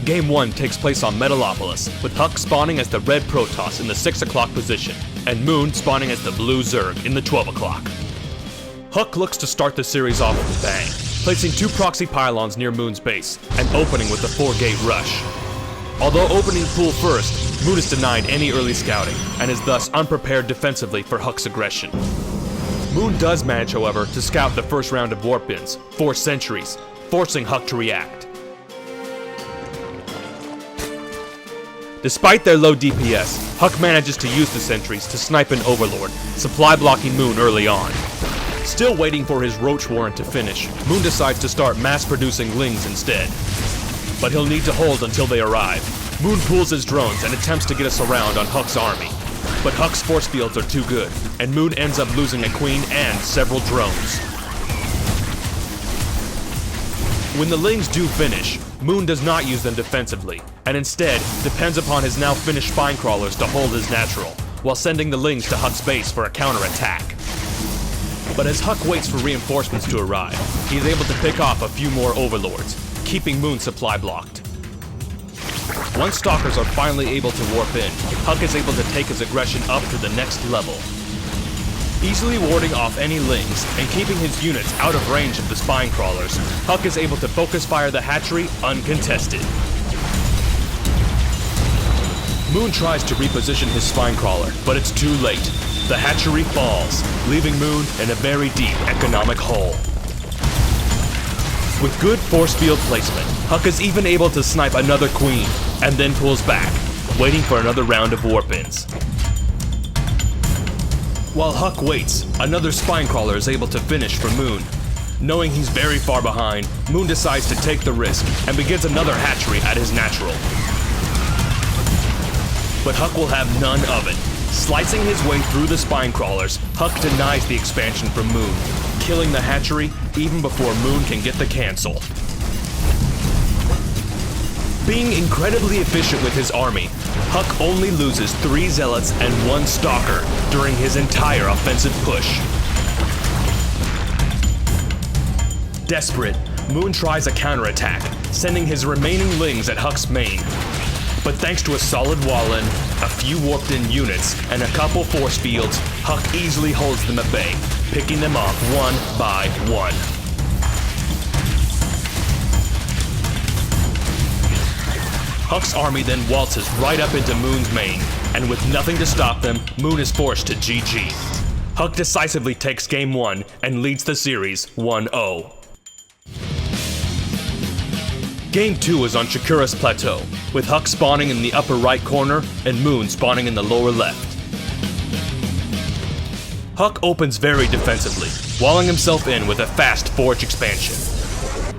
Game 1 takes place on Metalopolis, with HuK spawning as the red Protoss in the 6 o'clock position, and Moon spawning as the blue Zerg in the 12 o'clock. HuK looks to start the series off with a bang, placing 2 proxy pylons near Moon's base, and opening with the 4-gate rush. Although opening pool first, Moon is denied any early scouting, and is thus unprepared defensively for HuK's aggression. Moon does manage, however, to scout the first round of warp bins, 4 sentries, forcing HuK to react. Despite their low DPS, HuK manages to use the sentries to snipe an Overlord, supply blocking Moon early on. Still waiting for his Roach Warren to finish, Moon decides to start mass-producing Lings instead. But he'll need to hold until they arrive. Moon pulls his drones and attempts to get us around on HuK's army. But HuK's force fields are too good, and Moon ends up losing a queen and several drones. When the Lings do finish, Moon does not use them defensively, and instead depends upon his now finished spine crawlers to hold his natural, while sending the Lings to HuK's base for a counterattack. But as HuK waits for reinforcements to arrive, he is able to pick off a few more Overlords, keeping Moon's supply blocked. Once Stalkers are finally able to warp in, HuK is able to take his aggression up to the next level. Easily warding off any Lings and keeping his units out of range of the spine crawlers, HuK is able to focus fire the hatchery uncontested. Moon tries to reposition his spine crawler, but it's too late. The hatchery falls, leaving Moon in a very deep economic hole. With good force field placement, HuK is even able to snipe another queen, and then pulls back, waiting for another round of warp-ins. While HuK waits, another spine crawler is able to finish for Moon. Knowing he's very far behind, Moon decides to take the risk and begins another hatchery at his natural. But HuK will have none of it. Slicing his way through the spine crawlers, HuK denies the expansion from Moon, killing the hatchery even before Moon can get the cancel. Being incredibly efficient with his army, HuK only loses 3 Zealots and 1 Stalker during his entire offensive push. Desperate, Moon tries a counterattack, sending his remaining Lings at HuK's main. But thanks to a solid wall-in, a few warped-in units, and a couple force fields, HuK easily holds them at bay, picking them off one by one. HuK's army then waltzes right up into Moon's main, and with nothing to stop them, Moon is forced to GG. HuK decisively takes Game 1 and leads the series 1-0. Game 2 is on Shakura's Plateau, with HuK spawning in the upper right corner and Moon spawning in the lower left. HuK opens very defensively, walling himself in with a fast Forge expansion.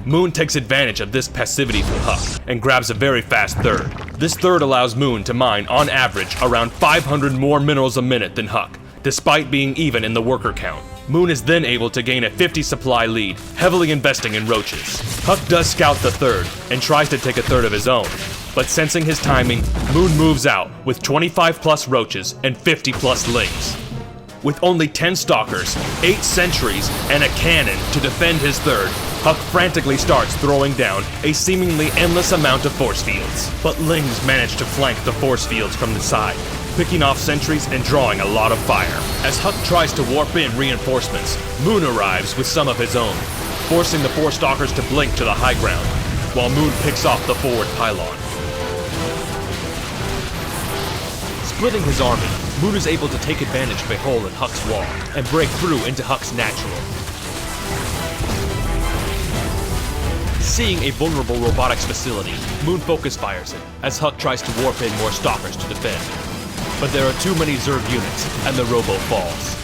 Moon takes advantage of this passivity from HuK and grabs a very fast third. This third allows Moon to mine, on average, around 500 more minerals a minute than HuK, despite being even in the worker count. Moon is then able to gain a 50 supply lead, heavily investing in roaches. HuK does scout the third, and tries to take a third of his own, but sensing his timing, Moon moves out with 25 plus roaches and 50 plus Lings. With only 10 Stalkers, 8 sentries, and a cannon to defend his third, HuK frantically starts throwing down a seemingly endless amount of force fields. But Lings manage to flank the force fields from the side, picking off sentries and drawing a lot of fire. As HuK tries to warp in reinforcements, Moon arrives with some of his own, forcing the 4 Stalkers to blink to the high ground, while Moon picks off the forward pylon. Splitting his army, Moon is able to take advantage of a hole in HuK's wall and break through into HuK's natural. Seeing a vulnerable robotics facility, Moon focus fires it as HuK tries to warp in more Stalkers to defend. But there are too many Zerg units, and the robo falls.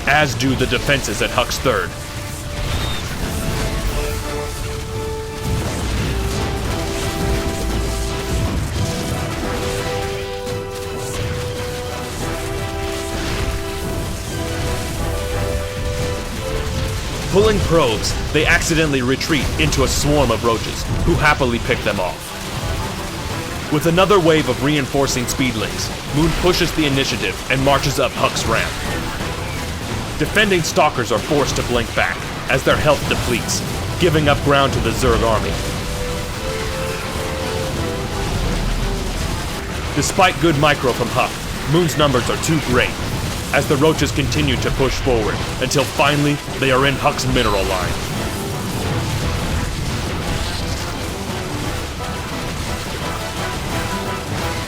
As do the defenses at HuK's third. Pulling probes, they accidentally retreat into a swarm of roaches, who happily pick them off. With another wave of reinforcing speedlings, Moon pushes the initiative and marches up HuK's ramp. Defending Stalkers are forced to blink back, as their health depletes, giving up ground to the Zerg army. Despite good micro from HuK, Moon's numbers are too great, as the roaches continue to push forward, until finally they are in HuK's mineral line.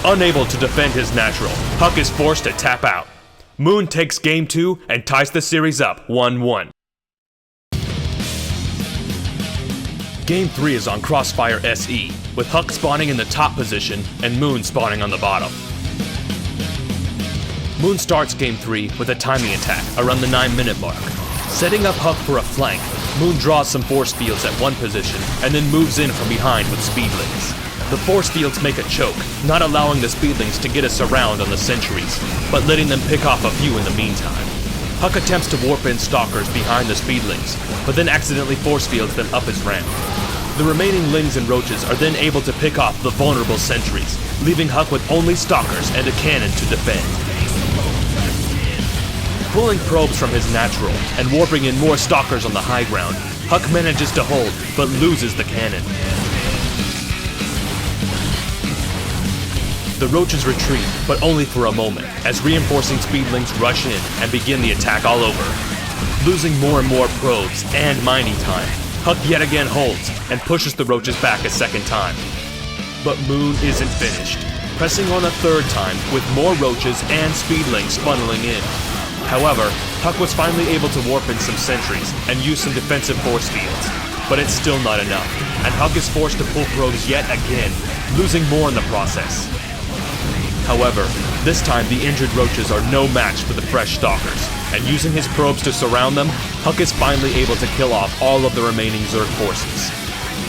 Unable to defend his natural, HuK is forced to tap out. Moon takes Game 2 and ties the series up 1-1. Game 3 is on Crossfire SE, with HuK spawning in the top position and Moon spawning on the bottom. Moon starts Game 3 with a timing attack around the 9-minute mark. Setting up HuK for a flank, Moon draws some force fields at one position and then moves in from behind with speedlings. The force fields make a choke, not allowing the speedlings to get a surround on the sentries, but letting them pick off a few in the meantime. HuK attempts to warp in stalkers behind the speedlings, but then accidentally force fields them up his ramp. The remaining lings and roaches are then able to pick off the vulnerable sentries, leaving HuK with only stalkers and a cannon to defend. Pulling probes from his natural and warping in more stalkers on the high ground, HuK manages to hold, but loses the cannon. The roaches retreat, but only for a moment, as reinforcing speedlings rush in and begin the attack all over. Losing more and more probes and mining time, HuK yet again holds and pushes the roaches back a second time. But Moon isn't finished, pressing on a third time with more roaches and speedlings funneling in. However, HuK was finally able to warp in some sentries and use some defensive force fields, but it's still not enough, and HuK is forced to pull probes yet again, losing more in the process. However, this time the injured roaches are no match for the fresh stalkers, and using his probes to surround them, HuK is finally able to kill off all of the remaining Zerg forces.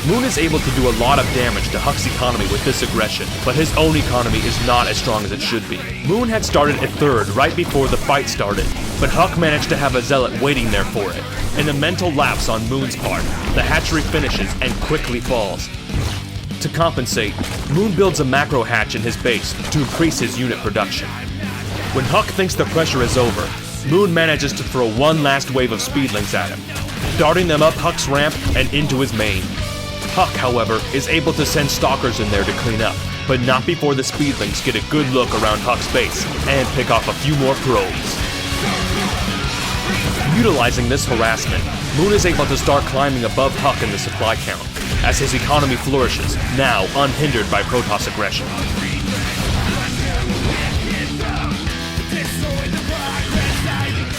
Moon is able to do a lot of damage to HuK's economy with this aggression, but his own economy is not as strong as it should be. Moon had started at third right before the fight started, but HuK managed to have a zealot waiting there for it. In a mental lapse on Moon's part, the hatchery finishes and quickly falls. To compensate, Moon builds a macro hatch in his base to increase his unit production. When HuK thinks the pressure is over, Moon manages to throw one last wave of speedlings at him, darting them up HuK's ramp and into his main. HuK, however, is able to send stalkers in there to clean up, but not before the speedlings get a good look around HuK's base and pick off a few more probes. Utilizing this harassment, Moon is able to start climbing above HuK in the supply count, as his economy flourishes, now unhindered by Protoss aggression.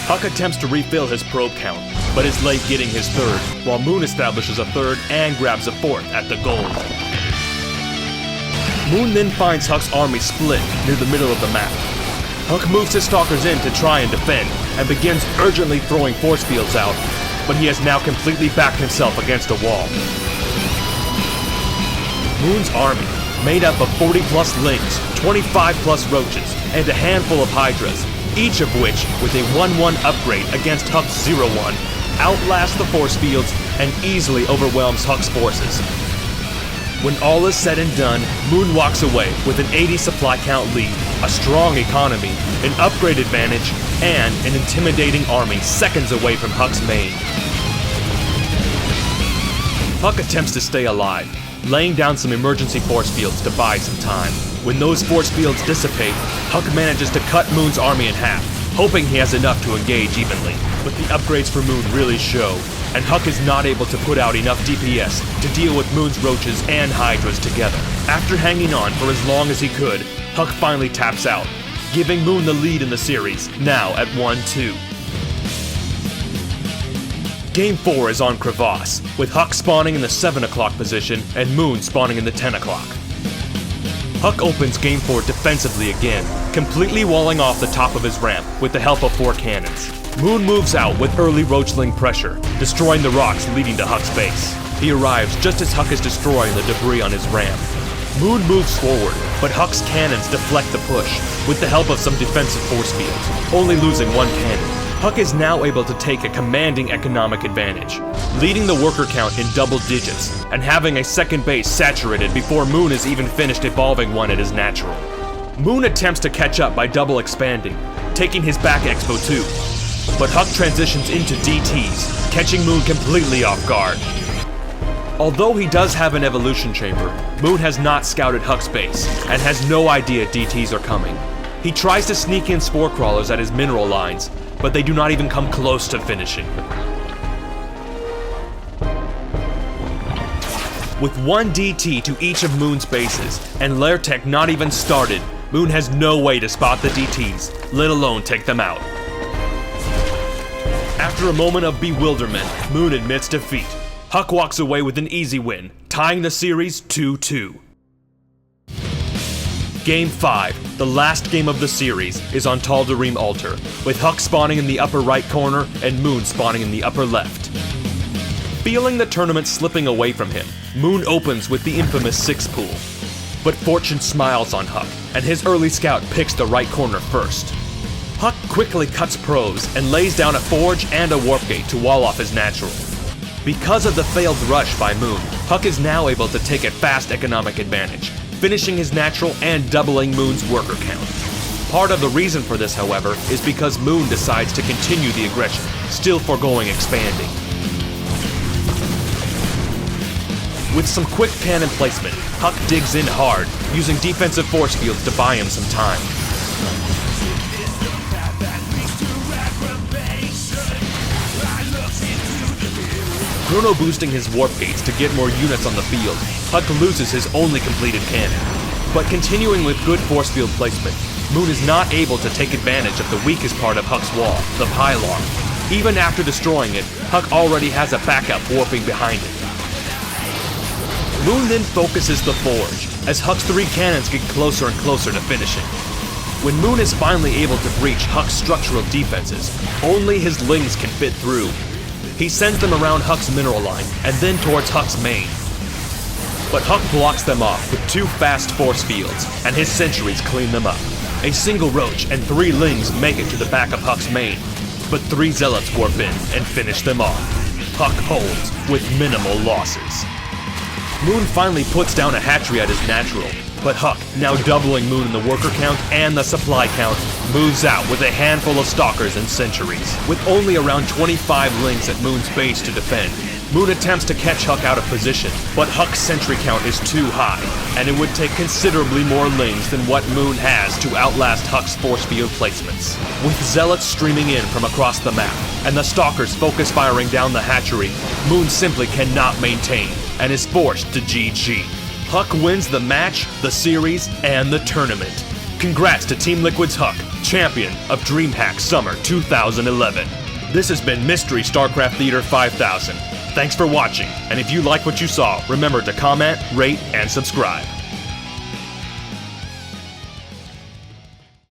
HuK attempts to refill his probe count, but is late getting his third, while Moon establishes a third and grabs a fourth at the gold. Moon then finds HuK's army split near the middle of the map. HuK moves his stalkers in to try and defend, and begins urgently throwing force fields out, but he has now completely backed himself against a wall. Moon's army, made up of 40+ lings, 25+ roaches, and a handful of hydras, each of which with a 1-1 upgrade against HuK's 0-1, outlasts the force fields and easily overwhelms HuK's forces. When all is said and done, Moon walks away with an 80 supply count lead, a strong economy, an upgrade advantage, and an intimidating army seconds away from HuK's main. HuK attempts to stay alive, laying down some emergency force fields to buy some time. When those force fields dissipate, HuK manages to cut Moon's army in half, hoping he has enough to engage evenly. But the upgrades for Moon really show, and HuK is not able to put out enough DPS to deal with Moon's roaches and hydras together. After hanging on for as long as he could, HuK finally taps out, giving Moon the lead in the series, now at 1-2. Game 4 is on Crevasse, with HuK spawning in the 7 o'clock position and Moon spawning in the 10 o'clock. HuK opens Game 4 defensively again, completely walling off the top of his ramp with the help of 4 cannons. Moon moves out with early roachling pressure, destroying the rocks leading to HuK's base. He arrives just as HuK is destroying the debris on his ramp. Moon moves forward, but HuK's cannons deflect the push, with the help of some defensive force fields, only losing 1 cannon. HuK is now able to take a commanding economic advantage, leading the worker count in double digits, and having a second base saturated before Moon is even finished evolving one at his natural. Moon attempts to catch up by double expanding, taking his back expo too, but HuK transitions into DTs, catching Moon completely off guard. Although he does have an evolution chamber, Moon has not scouted HuK's base and has no idea DTs are coming. He tries to sneak in spore crawlers at his mineral lines, but they do not even come close to finishing. With one DT to each of Moon's bases, and Lair Tech not even started, Moon has no way to spot the DTs, let alone take them out. After a moment of bewilderment, Moon admits defeat. HuK walks away with an easy win, tying the series 2-2. Game 5, the last game of the series, is on Tal'Darim Altar, with HuK spawning in the upper right corner and Moon spawning in the upper left. Feeling the tournament slipping away from him, Moon opens with the infamous 6 pool. But fortune smiles on HuK, and his early scout picks the right corner first. HuK quickly cuts pros and lays down a forge and a warp gate to wall off his natural. Because of the failed rush by Moon, HuK is now able to take a fast economic advantage, finishing his natural and doubling Moon's worker count. Part of the reason for this, however, is because Moon decides to continue the aggression, still foregoing expanding. With some quick cannon placement, HuK digs in hard, using defensive force fields to buy him some time. Chrono boosting his warp gates to get more units on the field, HuK loses his only completed cannon. But continuing with good force field placement, Moon is not able to take advantage of the weakest part of HuK's wall, the pylon. Even after destroying it, HuK already has a backup warping behind it. Moon then focuses the forge, as HuK's 3 cannons get closer and closer to finishing. When Moon is finally able to breach HuK's structural defenses, only his lings can fit through. He sends them around HuK's mineral line, and then towards HuK's main. But HuK blocks them off with 2 fast force fields, and his sentries clean them up. A single roach and 3 lings make it to the back of HuK's main, but 3 zealots warp in and finish them off. HuK holds with minimal losses. Moon finally puts down a hatchery at his natural, but HuK, now doubling Moon in the worker count and the supply count, moves out with a handful of stalkers and sentries. With only around 25 lings at Moon's base to defend, Moon attempts to catch HuK out of position, but HuK's sentry count is too high, and it would take considerably more lings than what Moon has to outlast HuK's force field placements. With zealots streaming in from across the map, and the stalkers focus firing down the hatchery, Moon simply cannot maintain, and is forced to GG. HuK wins the match, the series, and the tournament. Congrats to Team Liquid's HuK, champion of DreamHack Summer 2011. This has been Mystery StarCraft Theater 5000. Thanks for watching, and if you like what you saw, remember to comment, rate, and subscribe.